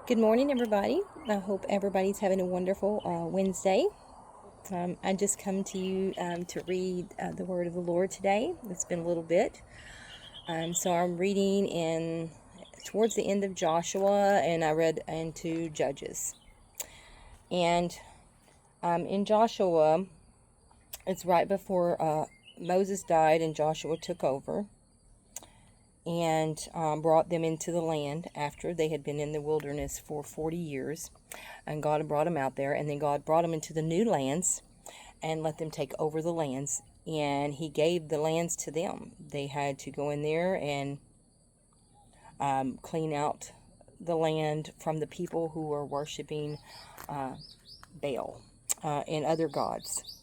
Good morning, everybody. I hope everybody's having a wonderful Wednesday. I just come to you to read the word of the Lord today. It's been a little bit. So I'm reading in towards the end of Joshua, and I read into Judges. And in Joshua, it's right before Moses died and Joshua took over and brought them into the land after they had been in the wilderness for 40 years. And God had brought them out there, and then God brought them into the new lands and let them take over the lands. And He gave the lands to them. They had to go in there and clean out the land from the people who were worshiping Baal and other gods.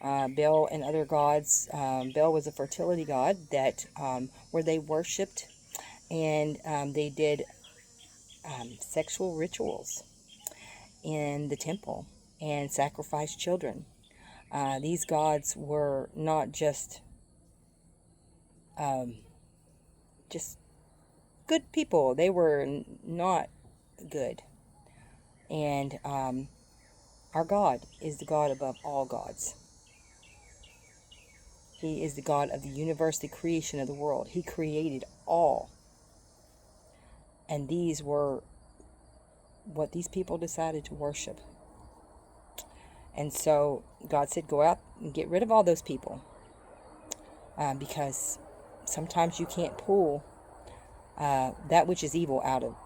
Baal and other gods. Baal was a fertility god that where they worshipped, and they did sexual rituals in the temple and sacrificed children. These gods were not just good people. They were not good. And our God is the God above all gods. He is the God of the universe, the creation of the world. He created all. And these were what these people decided to worship. And so God said, go out and get rid of all those people. Because sometimes you can't pull that which is evil out of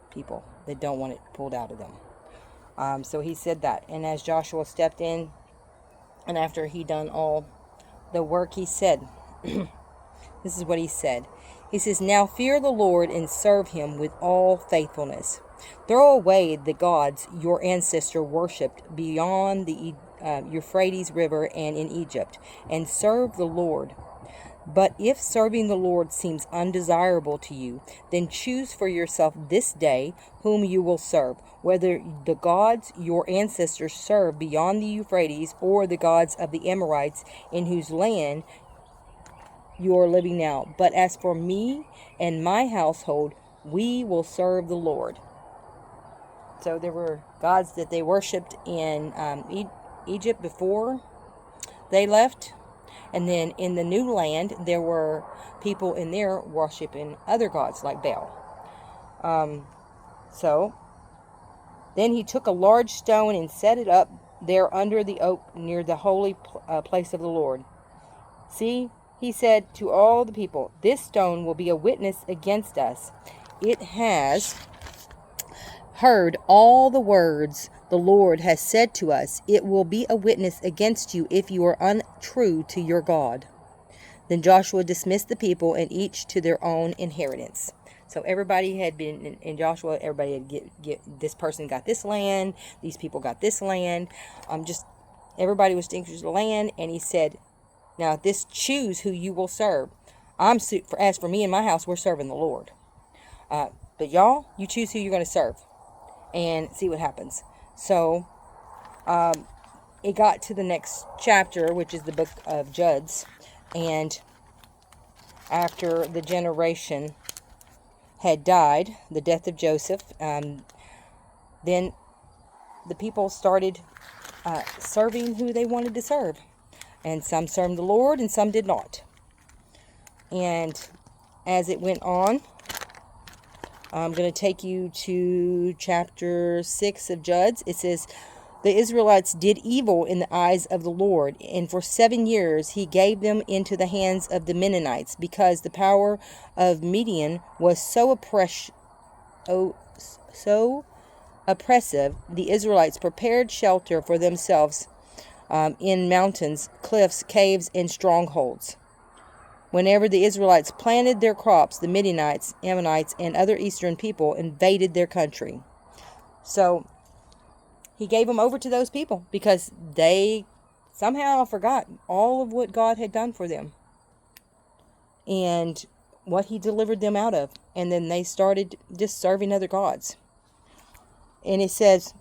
people that don't want it pulled out of them. So he said that. And as Joshua stepped in, and after he done all the work, he said, this is what he said. He says, now fear the Lord and serve him with all faithfulness. Throw away the gods your ancestor worshipped beyond the Euphrates River and in Egypt, and serve the Lord. But if serving the Lord seems undesirable to you, then choose for yourself this day whom you will serve, whether the gods your ancestors served beyond the Euphrates or the gods of the Amorites in whose land you are living now. But as for me and my household, we will serve the Lord. So there were gods that they worshipped in Egypt before they left. And then in the new land, there were people in there worshiping other gods like Baal. So then he took a large stone and set it up there under the oak near the holy place of the Lord. See, he said to all the people, this stone will be a witness against us. It has heard all the words the Lord has said to us. It will be a witness against you if you are untrue to your God. Then Joshua dismissed the people and each to their own inheritance. So everybody had been in Joshua. Everybody had get this person got this land. These people got this land. Just everybody was distinguished the land. And he said, "Now this choose who you will serve. As for me and my house, we're serving the Lord. But y'all, you choose who you're going to serve, and see what happens." So it got to the next chapter, which is the book of Judges, and after the generation had died, the death of Joseph, then the people started serving who they wanted to serve. And some served the Lord and some did not. And as it went on, I'm going to take you to chapter 6 of Judges. It says, the Israelites did evil in the eyes of the Lord, and for 7 years he gave them into the hands of the Mennonites, because the power of Midian was so oppressive. The Israelites prepared shelter for themselves in mountains, cliffs, caves, and strongholds. Whenever the Israelites planted their crops, the Midianites, Ammonites, and other eastern people invaded their country. So he gave them over to those people because they somehow forgot all of what God had done for them and what he delivered them out of. And then they started just serving other gods. And it says,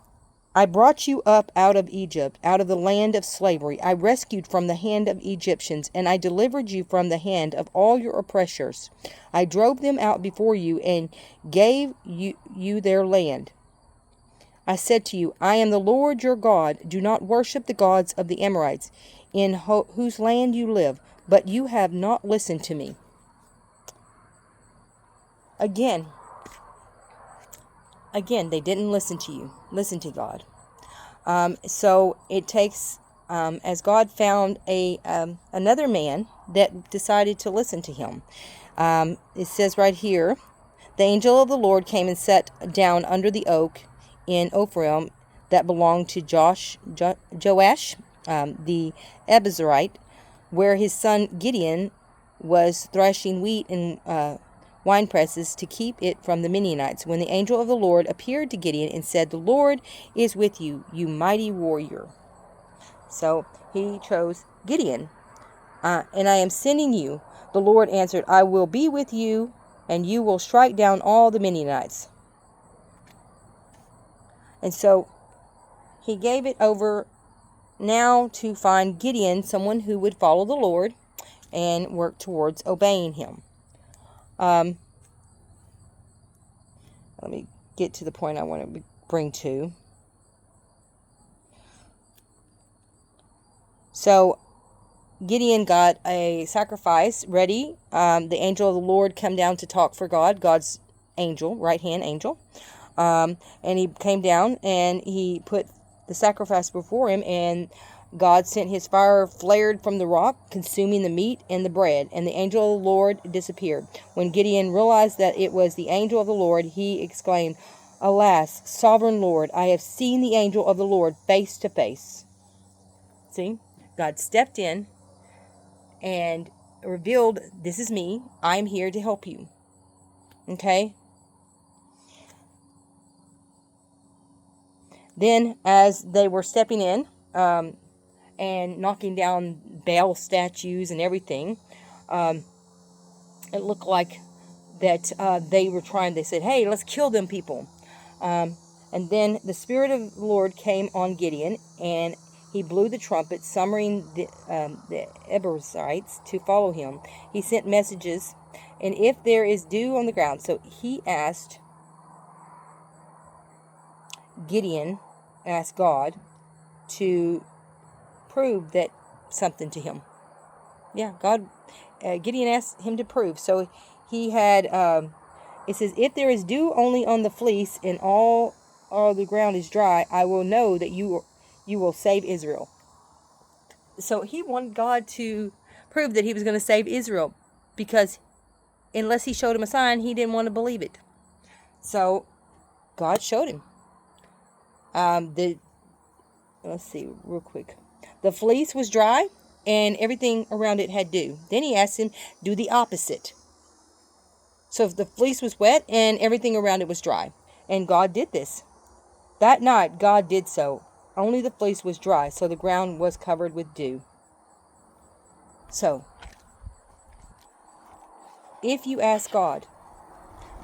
I brought you up out of Egypt, out of the land of slavery. I rescued from the hand of Egyptians, and I delivered you from the hand of all your oppressors. I drove them out before you and gave you their land. I said to you, I am the Lord your God. Do not worship the gods of the Amorites, in whose land you live. But you have not listened to me. Again, they didn't listen to you. Listen to God. So it takes, as God found another man that decided to listen to him. It says right here, the angel of the Lord came and sat down under the oak in Ophrah that belonged to Joash, the Abiezrite, where his son Gideon was threshing wheat in wine presses to keep it from the Midianites. When the angel of the Lord appeared to Gideon and said, The Lord is with you, you mighty warrior. So he chose Gideon. And I am sending you. The Lord answered, I will be with you, and you will strike down all the Midianites. And so he gave it over now to find Gideon, someone who would follow the Lord and work towards obeying him. Let me get to the point I want to bring to. So Gideon got a sacrifice ready. The angel of the Lord came down to talk for God, God's angel, right-hand angel. And he came down and he put the sacrifice before him, and God sent his fire flared from the rock, consuming the meat and the bread, and the angel of the Lord disappeared. When Gideon realized that it was the angel of the Lord, he exclaimed, Alas, sovereign Lord, I have seen the angel of the Lord face to face. See, God stepped in and revealed, this is me, I'm here to help you. Okay? Then, as they were stepping in, and knocking down Baal statues and everything, it looked like that they said, hey, let's kill them people. And then the Spirit of the Lord came on Gideon, and he blew the trumpet, summoning the Abiezrites to follow him. He sent messages, and if there is dew on the ground. So he asked God to prove that something to him. Yeah, Gideon asked him to prove. So he had, it says, if there is dew only on the fleece and all the ground is dry, I will know that you will save Israel. So he wanted God to prove that he was going to save Israel, because unless he showed him a sign, he didn't want to believe it. So God showed him. Let's see real quick. The fleece was dry and everything around it had dew. Then he asked him, do the opposite. So if the fleece was wet and everything around it was dry. And God did this. That night, God did so. Only the fleece was dry, so the ground was covered with dew. So, if you ask God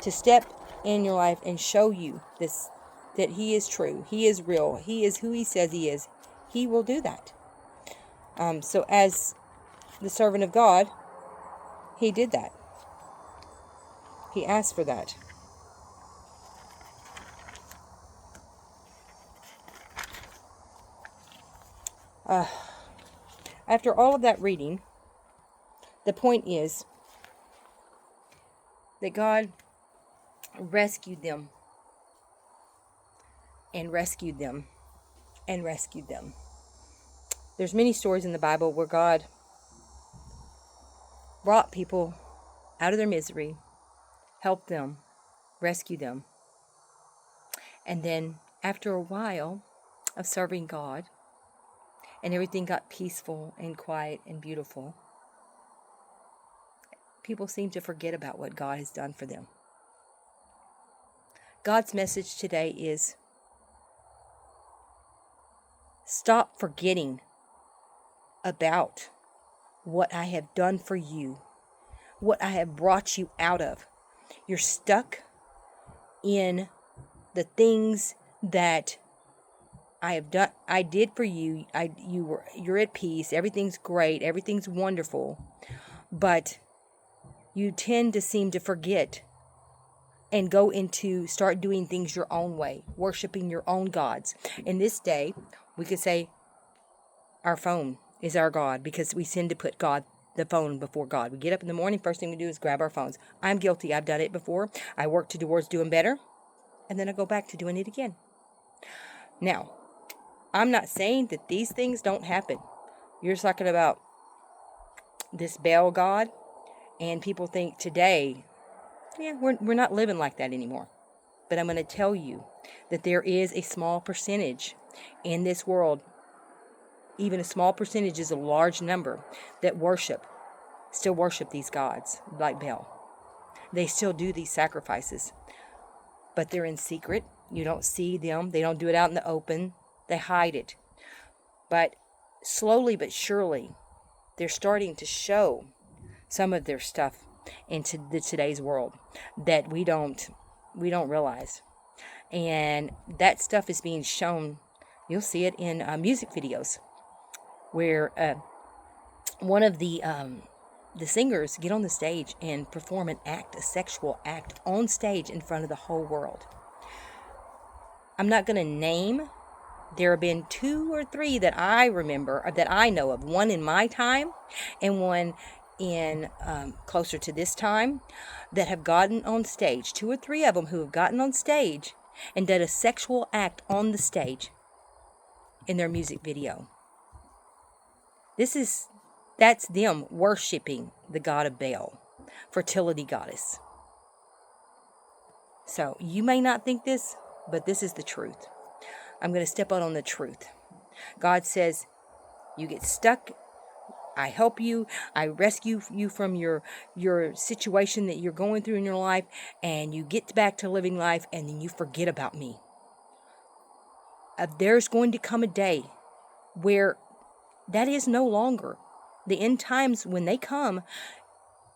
to step in your life and show you this, that he is true, he is real, he is who he says he is, he will do that. So as the servant of God, he did that. He asked for that. After all of that reading, the point is that God rescued them and rescued them and rescued them. There's many stories in the Bible where God brought people out of their misery, helped them, rescued them. And then after a while of serving God, and everything got peaceful and quiet and beautiful, people seem to forget about what God has done for them. God's message today is, stop forgetting about what I have done for you, what I have brought you out of. You're stuck in the things that I did for you. You're at peace. Everything's great. Everything's wonderful. But you tend to seem to forget and start doing things your own way, worshiping your own gods. In this day, we could say our phone is our God, because we tend to put the phone before God. We get up in the morning, first thing we do is grab our phones. I'm guilty. I've done it before. I work towards doing better, and then I go back to doing it again. Now, I'm not saying that these things don't happen. You're talking about this Baal God, and people think today, yeah, we're not living like that anymore. But I'm going to tell you that there is a small percentage in this world, even a small percentage is a large number, that still worship these gods like Baal. They still do these sacrifices, but they're in secret. You don't see them. They don't do it out in the open. They hide it. But slowly but surely, they're starting to show some of their stuff into today's world that we don't realize. And that stuff is being shown. You'll see it in music videos where one of the singers get on the stage and perform a sexual act on stage in front of the whole world. I'm not going to name. There have been 2 or 3 that I remember, or that I know of. One in my time and one in closer to this time, that have gotten on stage. 2 or 3 of them who have gotten on stage and did a sexual act on the stage in their music video. That's them worshiping the god of Baal, fertility goddess. So you may not think this, but this is the truth. I'm going to step out on the truth. God says, you get stuck, I help you, I rescue you from your situation that you're going through in your life, and you get back to living life, and then you forget about me. There's going to come a day where that is no longer. The end times, when they come,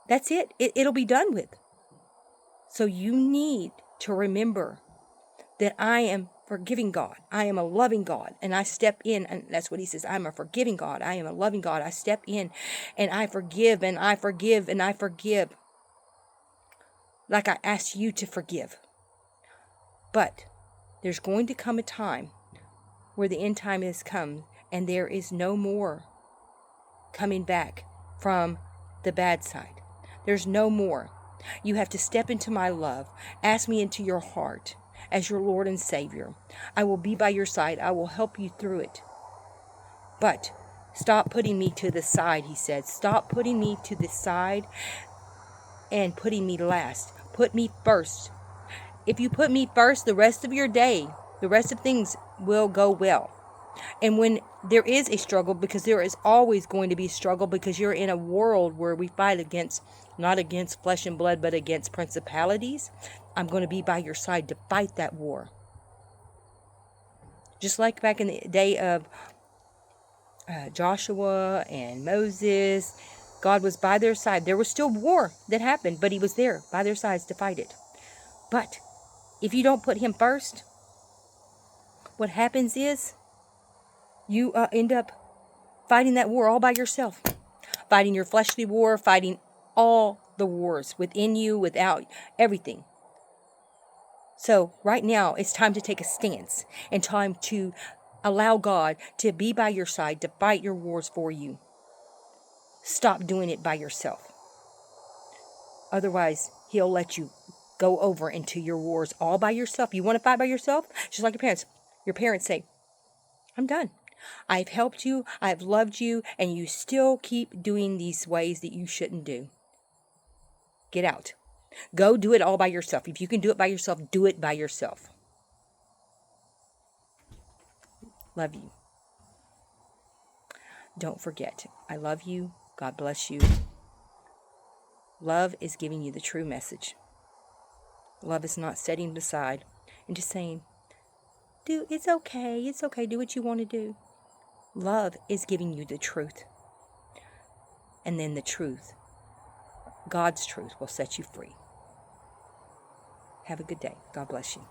that's it. It'll be done with. So you need to remember that I am forgiving God. I am a loving God. And I step in, and that's what he says. I'm a forgiving God. I am a loving God. I step in and I forgive and I forgive and I forgive. Like I asked you to forgive. But there's going to come a time where the end time has come, and there is no more coming back from the bad side. There's no more. You have to step into my love. Ask me into your heart as your Lord and Savior. I will be by your side. I will help you through it. But stop putting me to the side, he said. Stop putting me to the side and putting me last. Put me first. If you put me first, the rest of your day, the rest of things will go well. And when there is a struggle, because there is always going to be a struggle, because you're in a world where we fight not against flesh and blood, but against principalities, I'm going to be by your side to fight that war. Just like back in the day of Joshua and Moses, God was by their side. There was still war that happened, but he was there by their sides to fight it. But if you don't put him first, what happens is you end up fighting that war all by yourself. Fighting your fleshly war, fighting all the wars within you, without everything. So right now, it's time to take a stance and time to allow God to be by your side, to fight your wars for you. Stop doing it by yourself. Otherwise, he'll let you go over into your wars all by yourself. You want to fight by yourself? Just like your parents. Your parents say, I'm done. I've helped you, I've loved you, and you still keep doing these ways that you shouldn't do. Get out. Go do it all by yourself. If you can do it by yourself, do it by yourself. Love you. Don't forget, I love you. God bless you. Love is giving you the true message. Love is not setting aside and just saying, it's okay, do what you want to do. Love is giving you the truth. And then the truth, God's truth, will set you free. Have a good day. God bless you.